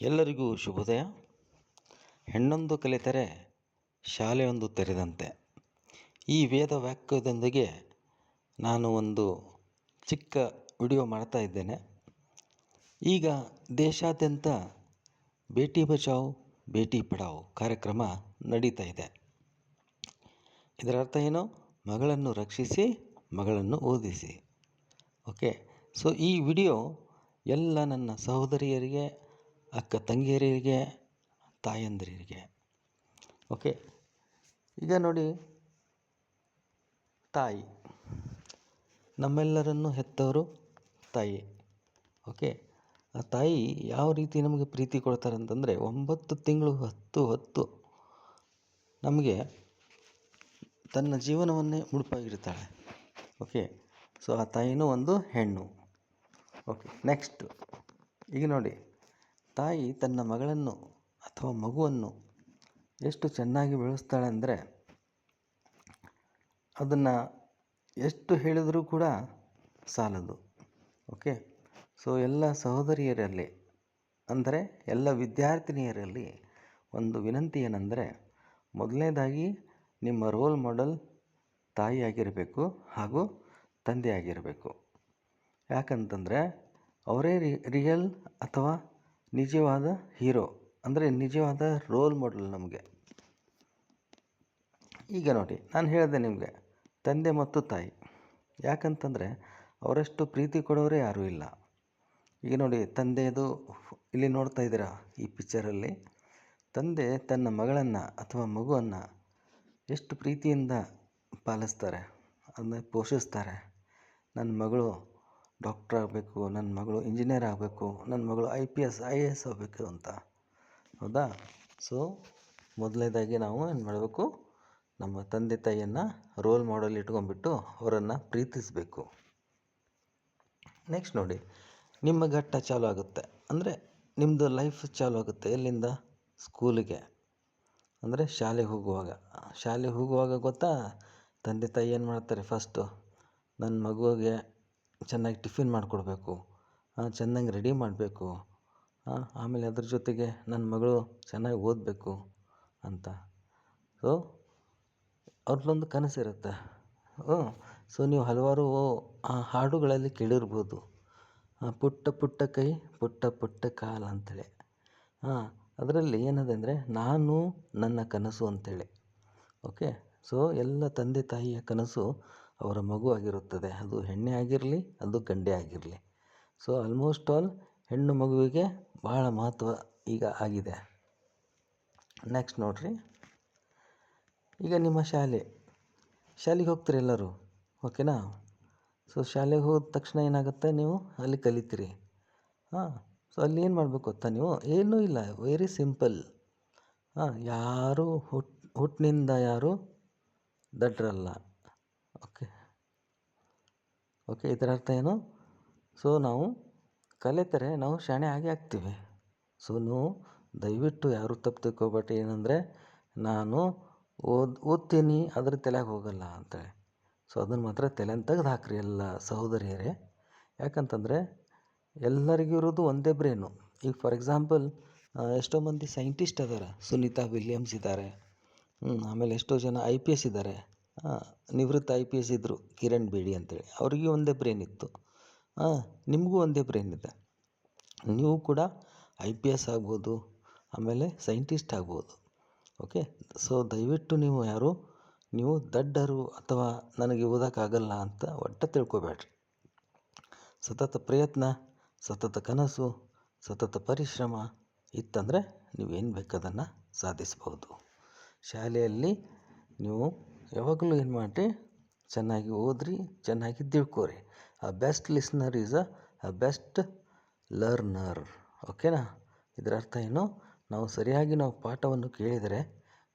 ಎಲ್ಲರಿಗೂ ಶುಭೋದಯ. ಹೆಣ್ಣೊಂದು ಕಲಿತರೆ ಶಾಲೆಯೊಂದು ತೆರೆದಂತೆ. ಈ ವೇದ ವಾಕ್ಯದೊಂದಿಗೆ ನಾನು ಒಂದು ಚಿಕ್ಕ ವಿಡಿಯೋ ಮಾಡ್ತಾ ಇದ್ದೇನೆ. ಈಗ ದೇಶಾದ್ಯಂತ ಬೇಟಿ ಬಚಾವ್ ಬೇಟಿ ಪಢಾವ್ ಕಾರ್ಯಕ್ರಮ ನಡೀತಾ ಇದೆ. ಇದರ ಅರ್ಥ ಏನು? ಮಗಳನ್ನು ರಕ್ಷಿಸಿ, ಮಗಳನ್ನು ಓದಿಸಿ. ಓಕೆ, ಸೊ ಈ ವಿಡಿಯೋ ಎಲ್ಲ ನನ್ನ ಸಹೋದರಿಯರಿಗೆ, ಅಕ್ಕ ತಂಗಿಯರಿಗೆ, ತಾಯಂದಿರಿಗೆ. ಓಕೆ, ಈಗ ನೋಡಿ, ತಾಯಿ ನಮ್ಮೆಲ್ಲರನ್ನು ಹೆತ್ತವರು ತಾಯಿ. ಓಕೆ, ಆ ತಾಯಿ ಯಾವ ರೀತಿ ನಮಗೆ ಪ್ರೀತಿ ಕೊಡ್ತಾರೆ ಅಂತಂದರೆ 9 ತಿಂಗಳು ಹೊತ್ತು ನಮಗೆ ತನ್ನ ಜೀವನವನ್ನೇ ಮುಡುಪಾಗಿರ್ತಾಳೆ. ಓಕೆ, ಸೊ ಆ ತಾಯಿನೂ ಒಂದು ಹೆಣ್ಣು. ಓಕೆ, ನೆಕ್ಸ್ಟ್ ಈಗ ನೋಡಿ, ತಾಯಿ ತನ್ನ ಮಗಳನ್ನು ಅಥವಾ ಮಗುವನ್ನು ಎಷ್ಟು ಚೆನ್ನಾಗಿ ಬೆಳೆಸ್ತಾಳೆ ಅಂದರೆ ಅದನ್ನು ಎಷ್ಟು ಹೇಳಿದರೂ ಕೂಡ ಸಾಲದು. ಓಕೆ, ಸೊ ಎಲ್ಲ ಸಹೋದರಿಯರಲ್ಲಿ ಅಂದರೆ ಎಲ್ಲ ವಿದ್ಯಾರ್ಥಿನಿಯರಲ್ಲಿ ಒಂದು ವಿನಂತಿ ಏನೆಂದರೆ, ಮೊದಲನೇದಾಗಿ ನಿಮ್ಮ ರೋಲ್ ಮಾಡೆಲ್ ತಾಯಿಯಾಗಿರಬೇಕು ಹಾಗೂ ತಂದೆಯಾಗಿರಬೇಕು. ಯಾಕಂತಂದರೆ ಅವರೇ ರಿಯಲ್ ಅಥವಾ ನಿಜವಾದ ಹೀರೋ, ಅಂದರೆ ನಿಜವಾದ ರೋಲ್ ಮಾಡೆಲ್ ನಮಗೆ. ಈಗ ನೋಡಿ, ನಾನು ಹೇಳಿದೆ ನಿಮಗೆ ತಂದೆ ಮತ್ತು ತಾಯಿ. ಯಾಕಂತಂದರೆ ಅವರಷ್ಟು ಪ್ರೀತಿ ಕೊಡೋರೇ ಯಾರೂ ಇಲ್ಲ. ಈಗ ನೋಡಿ, ತಂದೆಯದು ಇಲ್ಲಿ ನೋಡ್ತಾ ಇದ್ದೀರಾ ಈ ಪಿಕ್ಚರಲ್ಲಿ. ತಂದೆ ತನ್ನ ಮಗಳನ್ನು ಅಥವಾ ಮಗುವನ್ನು ಎಷ್ಟು ಪ್ರೀತಿಯಿಂದ ಪಾಲಿಸ್ತಾರೆ, ಅದನ್ನ ಪೋಷಿಸ್ತಾರೆ. ನನ್ನ ಮಗಳು ಡಾಕ್ಟ್ರ್ ಆಗಬೇಕು, ನನ್ನ ಮಗಳು ಇಂಜಿನಿಯರ್ ಆಗಬೇಕು, ನನ್ನ ಮಗಳು IPS IAS ಆಗಬೇಕು ಅಂತ. ಹೌದಾ? ಸೊ ಮೊದಲನೇದಾಗಿ ನಾವು ಏನು ಮಾಡಬೇಕು, ನಮ್ಮ ತಂದೆ ತಾಯಿಯನ್ನು ರೋಲ್ ಮಾಡೆಲ್ ಇಟ್ಕೊಂಡ್ಬಿಟ್ಟು ಅವರನ್ನು ಪ್ರೀತಿಸಬೇಕು. ನೆಕ್ಸ್ಟ್ ನೋಡಿ, ನಿಮ್ಮ ಘಟ್ಟ ಚಾಲು ಆಗುತ್ತೆ, ಅಂದರೆ ನಿಮ್ಮದು ಲೈಫ್ ಚಾಲು ಆಗುತ್ತೆ. ಎಲ್ಲಿಂದ? ಸ್ಕೂಲಿಗೆ, ಅಂದರೆ ಶಾಲೆಗೆ ಹೋಗುವಾಗ ಗೊತ್ತಾ, ತಂದೆ ತಾಯಿ ಏನು ಮಾಡ್ತಾರೆ, ಫಸ್ಟು ನನ್ನ ಮಗುವಿಗೆ ಚೆನ್ನಾಗಿ ಟಿಫಿನ್ ಮಾಡಿಕೊಡ್ಬೇಕು, ಚೆನ್ನಾಗಿ ರೆಡಿ ಮಾಡಬೇಕು, ಆಮೇಲೆ ಅದ್ರ ಜೊತೆಗೆ ನನ್ನ ಮಗಳು ಚೆನ್ನಾಗಿ ಓದಬೇಕು ಅಂತ. ಸೊ ಅವ್ರದ್ದೊಂದು ಕನಸಿರುತ್ತೆ. ಸೊ ನೀವು ಹಲವಾರು ಹಾಡುಗಳಲ್ಲಿ ಕೇಳಿರ್ಬೋದು, ಪುಟ್ಟ ಪುಟ್ಟ ಕೈ ಪುಟ್ಟ ಪುಟ್ಟ ಕಾಲು ಅಂಥೇಳಿ. ಅದರಲ್ಲಿ ಏನದೆ ಅಂದರೆ ನಾನು ನನ್ನ ಕನಸು ಅಂಥೇಳಿ. ಓಕೆ, ಸೊ ಎಲ್ಲ ತಂದೆ ತಾಯಿಯ ಕನಸು ಅವರ ಮಗು ಆಗಿರುತ್ತದೆ. ಅದು ಹೆಣ್ಣೆ ಆಗಿರಲಿ, ಅದು ಗಂಡೇ ಆಗಿರಲಿ. ಸೊ ಆಲ್ಮೋಸ್ಟ್ ಆಲ್ ಹೆಣ್ಣು ಮಗುವಿಗೆ ಭಾಳ ಮಹತ್ವ ಈಗ ಆಗಿದೆ. ನೆಕ್ಸ್ಟ್ ನೋಡಿರಿ, ಈಗ ನಿಮ್ಮ ಶಾಲೆಗೆ ಹೋಗ್ತೀರಿ ಎಲ್ಲರೂ. ಓಕೆನಾ? ಸೊ ಶಾಲೆಗೆ ಹೋದ ತಕ್ಷಣ ಏನಾಗುತ್ತೆ, ನೀವು ಅಲ್ಲಿ ಕಲಿತೀರಿ. ಸೊ ಅಲ್ಲಿ ಏನು ಮಾಡಬೇಕು ಗೊತ್ತಾ, ನೀವು ಏನೂ ಇಲ್ಲ, ವೆರಿ ಸಿಂಪಲ್. ಯಾರು ಹುಟ್ಟಿನಿಂದ ಯಾರು ದಡ್ರಲ್ಲ. ಓಕೆ, ಇದರ ಅರ್ಥ ಏನು? ಸೊ ನಾವು ಕಲಿತರೆ ನಾವು ಶಾಣೆ ಆಗೇ ಆಗ್ತೀವಿ. ಸೊ ನೀವು ದಯವಿಟ್ಟು ಯಾರು ತಪ್ಪು ತಿಳ್ಕೊಬೇಡಿ, ಏನಂದರೆ ನಾನು ಓದ್ತೀನಿ ಅದ್ರ ತಲೆಗೆ ಹೋಗಲ್ಲ ಅಂತೇಳಿ. ಸೊ ಅದನ್ನು ಮಾತ್ರ ತಲೆನ ತೆಗೆದು ಹಾಕ್ರಿ ಎಲ್ಲ ಸಹೋದರಿಯರೇ. ಯಾಕಂತಂದರೆ ಎಲ್ಲರಿಗೂ ಇರೋದು ಒಂದೇ ಬ್ರೇನು. ಈಗ ಫಾರ್ ಎಕ್ಸಾಂಪಲ್ ಎಷ್ಟೋ ಮಂದಿ ಸೈಂಟಿಸ್ಟ್ ಅದಾರೆ, ಸುನೀತಾ ವಿಲಿಯಮ್ಸ್ ಇದ್ದಾರೆ, ಆಮೇಲೆ ಎಷ್ಟೋ ಜನ IPS ಇದ್ದಾರೆ. ನಿವೃತ್ತ IPS ಇದ್ದರು, ಕಿರಣ್ ಬೇಡಿ ಅಂತೇಳಿ. ಅವ್ರಿಗೆ ಒಂದೇ ಬ್ರೇನ್ ಇತ್ತು. ನಿಮಗೂ ಒಂದೇ ಬ್ರೇನ್ ಇದೆ. ನೀವು ಕೂಡ IPS ಆಗ್ಬೋದು, ಆಮೇಲೆ ಸೈಂಟಿಸ್ಟ್ ಆಗ್ಬೋದು. ಓಕೆ, ಸೊ ದಯವಿಟ್ಟು ನೀವು ದಡ್ಡರು ಅಥವಾ ನನಗೆ ಓದೋಕ್ಕಾಗಲ್ಲ ಅಂತ ಒಟ್ಟು ತಿಳ್ಕೊಬೇಡ್ರಿ. ಸತತ ಪ್ರಯತ್ನ, ಸತತ ಕನಸು, ಸತತ ಪರಿಶ್ರಮ ಇತ್ತಂದರೆ ನೀವೇನು ಬೇಕಾದನ್ನು ಸಾಧಿಸ್ಬೋದು. ಶಾಲೆಯಲ್ಲಿ ನೀವು ಯಾವಾಗಲೂ ಏನು ಮಾಡಿರಿ, ಚೆನ್ನಾಗಿ ಓದ್ರಿ, ಚೆನ್ನಾಗಿ ತಿಳ್ಕೊರಿ. Best listener is best learner. ಓಕೆನಾ? ಇದರ ಅರ್ಥ ಏನು? ನಾವು ಸರಿಯಾಗಿ ಪಾಠವನ್ನು ಕೇಳಿದರೆ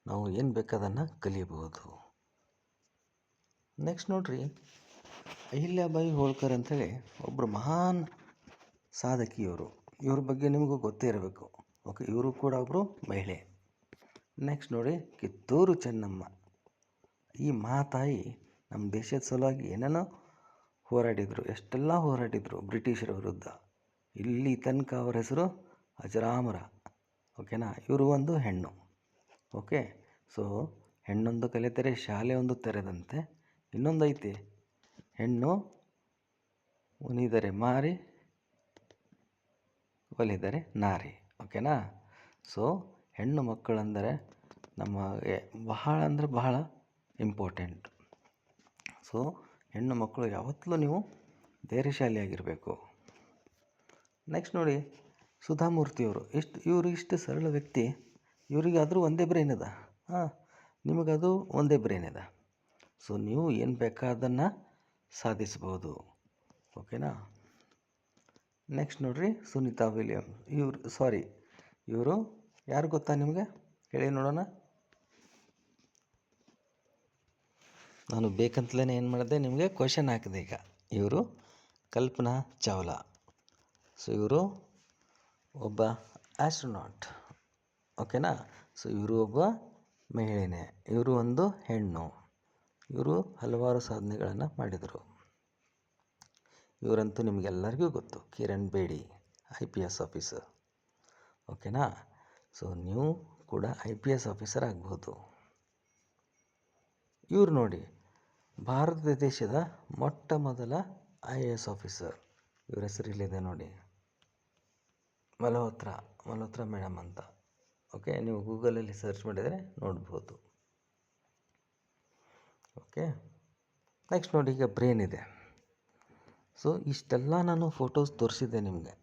ನಾವು ಏನು ಬೇಕಾದನ್ನು ಕಲಿಯಬಹುದು. ನೆಕ್ಸ್ಟ್ ನೋಡ್ರಿ, ಅಹಿಲ್ಯಾಬಾಯಿ ಹೋಳ್ಕರ್ ಅಂಥೇಳಿ ಒಬ್ಬರು ಮಹಾನ್ ಸಾಧಕಿಯವರು. ಇವ್ರ ಬಗ್ಗೆ ನಿಮಗೂ ಗೊತ್ತೇ ಇರಬೇಕು. ಓಕೆ, ಇವರು ಕೂಡ ಒಬ್ಬರು ಮಹಿಳೆ. ನೆಕ್ಸ್ಟ್ ನೋಡಿ, ಕಿತ್ತೂರು ಚೆನ್ನಮ್ಮ. ಈ ಮಹಾತಾಯಿ ನಮ್ಮ ದೇಶದ ಸಲುವಾಗಿ ಏನೇನೋ ಹೋರಾಡಿದರು, ಎಷ್ಟೆಲ್ಲ ಹೋರಾಡಿದರು ಬ್ರಿಟಿಷರ ವಿರುದ್ಧ. ಇಲ್ಲಿ ತನಕ ಅವರ ಹೆಸರು ಅಜರಾಮರ. ಓಕೆನಾ. ಇವರು ಒಂದು ಹೆಣ್ಣು. ಓಕೆ. ಸೊ ಹೆಣ್ಣೊಂದು ಕಲಿತರೆ ಶಾಲೆ ಒಂದು ತೆರೆದಂತೆ. ಇನ್ನೊಂದು ಐತಿ, ಹೆಣ್ಣು ಉಣಿದರೆ ಮಾರಿ ಒಲಿದರೆ ನಾರಿ. ಓಕೆನಾ. ಸೊ ಹೆಣ್ಣು ಮಕ್ಕಳೆಂದರೆ ನಮಗೆ ಬಹಳ ಅಂದರೆ ಬಹಳ ಇಂಪಾರ್ಟೆಂಟ್. ಸೊ ಹೆಣ್ಣು ಮಕ್ಕಳು ಯಾವತ್ತೂ ನೀವು ಧೈರ್ಯಶಾಲಿಯಾಗಿರಬೇಕು. ನೆಕ್ಸ್ಟ್ ನೋಡಿ, ಸುಧಾಮೂರ್ತಿಯವರು ಇಷ್ಟು ಸರಳ ವ್ಯಕ್ತಿ. ಇವರಿಗಾದರೂ ಒಂದೇ ಬ್ರೈನ್ ಅದ. ನಿಮಗದು ಒಂದೇ ಬ್ರೈನ್ ಇದೆ. ಸೊ ನೀವು ಏನು ಬೇಕಾದನ್ನು ಸಾಧಿಸ್ಬೋದು. ಓಕೆನಾ. ನೆಕ್ಸ್ಟ್ ನೋಡ್ರಿ, ಸುನೀತಾ ವಿಲಿಯಮ್ಸ್. ಇವರು ಯಾರು ಗೊತ್ತಾ ನಿಮಗೆ? ಹೇಳಿ ನೋಡೋಣ. ನಾನು ಬೇಕಂತಲೇ ಏನು ಮಾಡಿದೆ, ನಿಮಗೆ ಕ್ವೆಶನ್ ಹಾಕಿದೆ. ಈಗ ಇವರು ಕಲ್ಪನಾ ಚಾವ್ಲಾ. ಸೊ ಇವರು ಒಬ್ಬ ಆಸ್ಟ್ರೋನಾಟ್. ಓಕೆನಾ. ಸೊ ಇವರು ಒಬ್ಬ ಮಹಿಳೆನೇ. ಇವರು ಒಂದು ಹೆಣ್ಣು. ಇವರು ಹಲವಾರು ಸಾಧನೆಗಳನ್ನು ಮಾಡಿದರು. ಇವರಂತೂ ನಿಮಗೆಲ್ಲರಿಗೂ ಗೊತ್ತು, ಕಿರಣ್ ಬೇಡಿ, IPS ಆಫೀಸರ್. ಓಕೆನಾ. ಸೊ ನೀವು ಕೂಡ IPS ಆಫೀಸರ್ ಆಗ್ಬೋದು. ಇವರು ನೋಡಿ, ಭಾರತ ದೇಶದ ಮೊಟ್ಟ ಮೊದಲ IAS ಆಫೀಸರ್. ಇವ್ರ ಹೆಸರು ಇಲ್ಲಿದೆ ನೋಡಿ, ಮಲ್ಹೋತ್ರಾ ಮೇಡಮ್ ಅಂತ. ಓಕೆ, ನೀವು ಗೂಗಲಲ್ಲಿ ಸರ್ಚ್ ಮಾಡಿದರೆ ನೋಡ್ಬೋದು. ಓಕೆ. ನೆಕ್ಸ್ಟ್ ನೋಡಿ, ಈಗ ಬ್ರೇನ್ ಇದೆ. ಸೊ ಇಷ್ಟೆಲ್ಲ ನಾನು ಫೋಟೋಸ್ ತೋರಿಸಿದ್ದೆ ನಿಮಗೆ.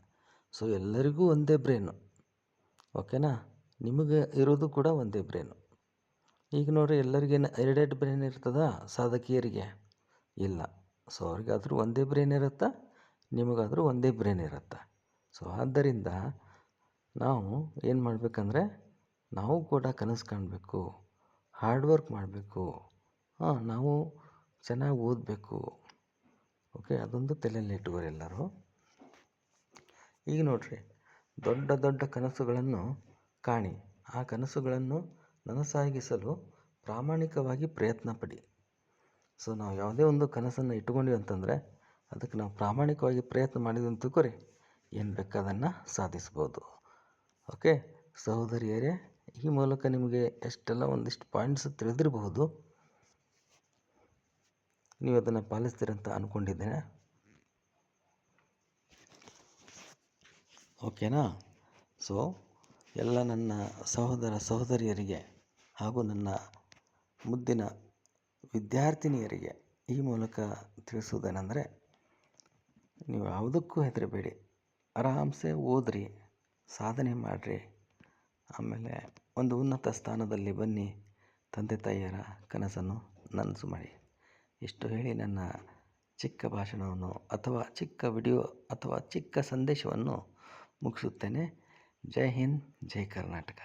ಸೊ ಎಲ್ಲರಿಗೂ ಒಂದೇ ಬ್ರೇನು. ಓಕೆನಾ. ನಿಮಗೆ ಇರೋದು ಕೂಡ ಒಂದೇ ಬ್ರೇನು. ಈಗ ನೋಡಿರಿ, ಎಲ್ಲರಿಗೇನು ಎರಡೆರಡು ಬ್ರೇನ್ ಇರ್ತದ? ಸಾಧಕಿಯರಿಗೆ ಇಲ್ಲ. ಸೊ ಅವ್ರಿಗಾದರೂ ಒಂದೇ ಬ್ರೇನ್ ಇರುತ್ತಾ, ನಿಮಗಾದರೂ ಒಂದೇ ಬ್ರೇನ್ ಇರುತ್ತೆ. ಸೊ ಆದ್ದರಿಂದ ನಾವು ಏನು ಮಾಡಬೇಕಂದ್ರೆ, ನಾವು ಕೂಡ ಕನಸು ಕಾಣಬೇಕು, ಹಾರ್ಡ್ ವರ್ಕ್ ಮಾಡಬೇಕು. ನಾವು ಚೆನ್ನಾಗಿ ಓದಬೇಕು. ಓಕೆ, ಅದೊಂದು ತಲೆಯಲ್ಲಿ ಇಟ್ಕೋರಿ ಎಲ್ಲರೂ. ಈಗ ನೋಡಿರಿ, ದೊಡ್ಡ ದೊಡ್ಡ ಕನಸುಗಳನ್ನು ಕಾಣಿ. ಆ ಕನಸುಗಳನ್ನು ನನಸಾಗಿಸಲು ಪ್ರಾಮಾಣಿಕವಾಗಿ ಪ್ರಯತ್ನ ಪಡಿ. ಸೊ ನಾವು ಯಾವುದೇ ಒಂದು ಕನಸನ್ನು ಇಟ್ಕೊಂಡ್ವಿ ಅಂತಂದರೆ, ಅದಕ್ಕೆ ನಾವು ಪ್ರಾಮಾಣಿಕವಾಗಿ ಪ್ರಯತ್ನ ಮಾಡಿದ್ವಿ ಅಂತ ತಿಳ್ಕೊರಿ, ಏನು ಬೇಕಾದನ್ನು ಸಾಧಿಸ್ಬೋದು. ಓಕೆ ಸಹೋದರಿಯರೇ, ಈ ಮೂಲಕ ನಿಮಗೆ ಎಷ್ಟೆಲ್ಲ ಒಂದಿಷ್ಟು ಪಾಯಿಂಟ್ಸ್ ತಿಳಿದಿರಬಹುದು. ನೀವು ಅದನ್ನು ಪಾಲಿಸ್ತೀರಂತ ಅಂದ್ಕೊಂಡಿದ್ದೇನೆ. ಓಕೆನಾ. ಸೊ ಎಲ್ಲ ನನ್ನ ಸಹೋದರಿಯರಿಗೆ ಹಾಗೂ ನನ್ನ ಮುದ್ದಿನ ವಿದ್ಯಾರ್ಥಿನಿಯರಿಗೆ ಈ ಮೂಲಕ ತಿಳಿಸುವುದೇನೆಂದರೆ, ನೀವು ಯಾವುದಕ್ಕೂ ಹೆದರಬೇಡಿ, ಆರಾಮ್ಸೆ ಓದ್ರಿ, ಸಾಧನೆ ಮಾಡಿರಿ, ಆಮೇಲೆ ಒಂದು ಉನ್ನತ ಸ್ಥಾನದಲ್ಲಿ ಬನ್ನಿ, ತಂದೆ ತಾಯಿಯರ ಕನಸನ್ನು ನನಸು ಮಾಡಿ. ಇಷ್ಟು ಹೇಳಿ ನನ್ನ ಚಿಕ್ಕ ಭಾಷಣವನ್ನು ಅಥವಾ ಚಿಕ್ಕ ವಿಡಿಯೋ ಅಥವಾ ಚಿಕ್ಕ ಸಂದೇಶವನ್ನು ಮುಗಿಸುತ್ತೇನೆ. ಜೈ ಹಿಂದ್, ಜೈ ಕರ್ನಾಟಕ.